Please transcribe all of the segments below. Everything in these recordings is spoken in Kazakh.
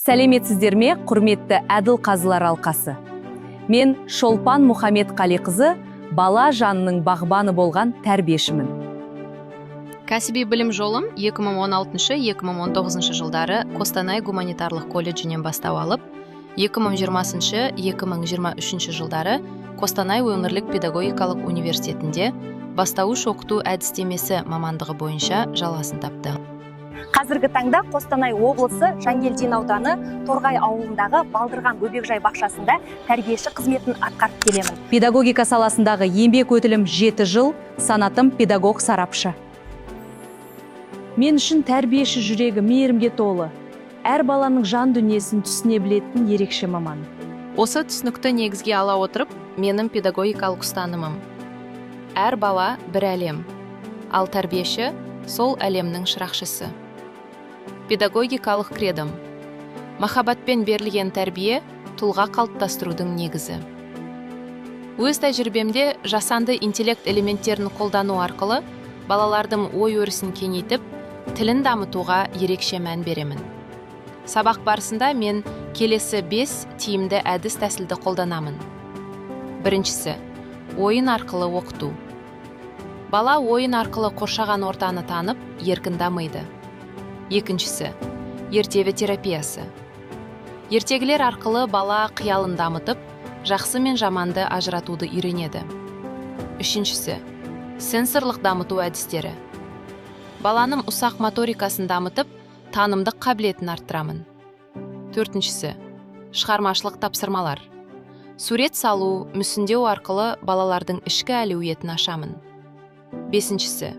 Сәлеметсіздер ме, құрметті әділ қазылар алқасы. Мен Шолпан Мұхамедқалиқызы, бала жанының бағбаны болған тәрбиешімін. Кәсіби білім жолым 2016-2019 жылдары Қостанай гуманитарлық колледжінен бастау алып, 2020-2023 жылдары Қостанай өңірлік педагогикалық университетінде бастауыш оқыту әдістемесі мамандығы бойынша жалғасын тапты. Қазіргі таңда Қостанай облысы Жангелдин ауданы Торғай ауылындағы Балдырған бөбекжай бақшасында тәрбиеші қызметін атқарып келемін. Педагогика саласындағы еңбек өтілім 7 жыл, санатым педагог сарапшы. Мен үшін тәрбиеші жүрегі мейірімге толы, әр баланың жан дүниесін түсіне білетін ерекше маман. Осы түсінікті негізге ала отырып, менің педагогикалық ұстанымым. Әр бала бір әлем, ал тәрбиеші сол әлемнің шырақшысы. Педагогикалық кредом. Махаббатпен берілген тәрбие тұлға қалыптастырудың негізі. Өз тәжірибемде жасанды интеллект элементтерін қолдану арқылы балалардың ой өрісін кеңейтіп, тілін дамытуға ерекше мән беремін. Сабақ барысында мен келесі 5 тиімді әдіс тәсілді қолданамын. Біріншісі, ойын арқылы оқыту. Бала ойын арқылы қоршаған ортаны танып, еркін дамиды. Екіншісі, ертегі терапиясы. Ертегілер арқылы бала қиялын дамытып, жақсы мен жаманды ажыратуды үйренеді. Үшіншісі, сенсорлық дамыту әдістері. Баланың ұсақ моторикасын дамытып, танымдық қабілетін арттырамын. Төртіншісі, шығармашылық тапсырмалар. Сурет салу, мүсіндеу арқылы балалардың ішкі әлеуетін ашамын. Бесіншісі,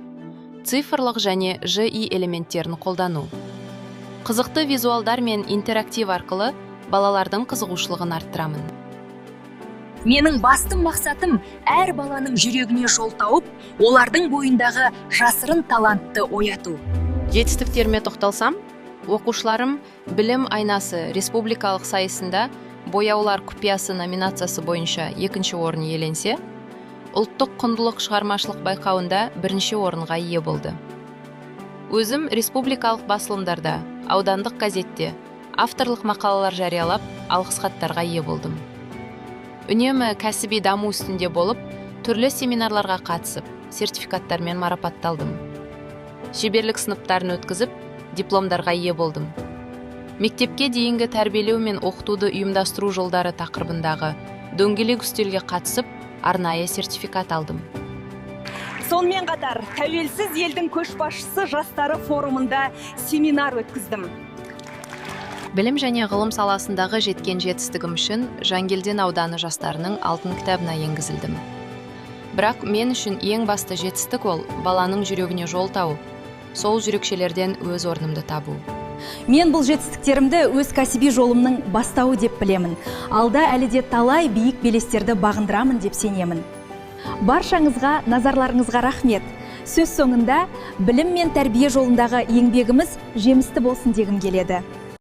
цифрлық және ЖИ элементтерін қолдану. Қызықты визуалдар мен интерактив арқылы балалардың қызығушылығын арттырамын. Менің басты мақсатым әр баланың жүрегіне жол тауып, олардың бойындағы жасырын талантты ояту. Жетістіктеріме тоқталсам, оқушыларым білім айнасы республикалық сайысында бояулар құпиясы номинациясы бойынша 2-ші орын иеленсе, ұлттық құндылық шығармашылық байқауында 1-ші орынға ие болды. Өзім республикалық басылымдарда, аудандық газетте авторлық мақалалар жариялап, алғыс хаттарға ие болдым. Үнемі кәсіби даму үстінде болып, түрлі семинарларға қатысып, сертификаттармен марапатталдым. Шеберлік сыныптарын өткізіп, дипломдарға ие болдым. Мектепке дейінгі тәрбиелеу мен оқытуды ұйымдастыру жолдары тақырыбындағы дөңгелек үстелге қатысып, арнайы сертификат алдым. Сонымен қатар, тәуелсіз елдің көшбасшысы жастары форумында семинар өткіздім. Білім және ғылым саласындағы жеткен жетістігім үшін Жангелдин ауданы жастарының алтын кітабына енгізілдім. Бірақ мен үшін ең басты жетістік ол баланың жүрегіне жол тауып, сол жүрекшелерден өз орнымды табу. Мен бұл жетістіктерімді өз кәсіби жолымның бастауы деп білемін. Алда әлі де талай биік белестерді бағындырамын деп сенемін. Баршаңызға, назарларыңызға рахмет. Сөз соңында білім мен тәрбие жолындағы еңбегіміз жемісті болсын дегім келеді.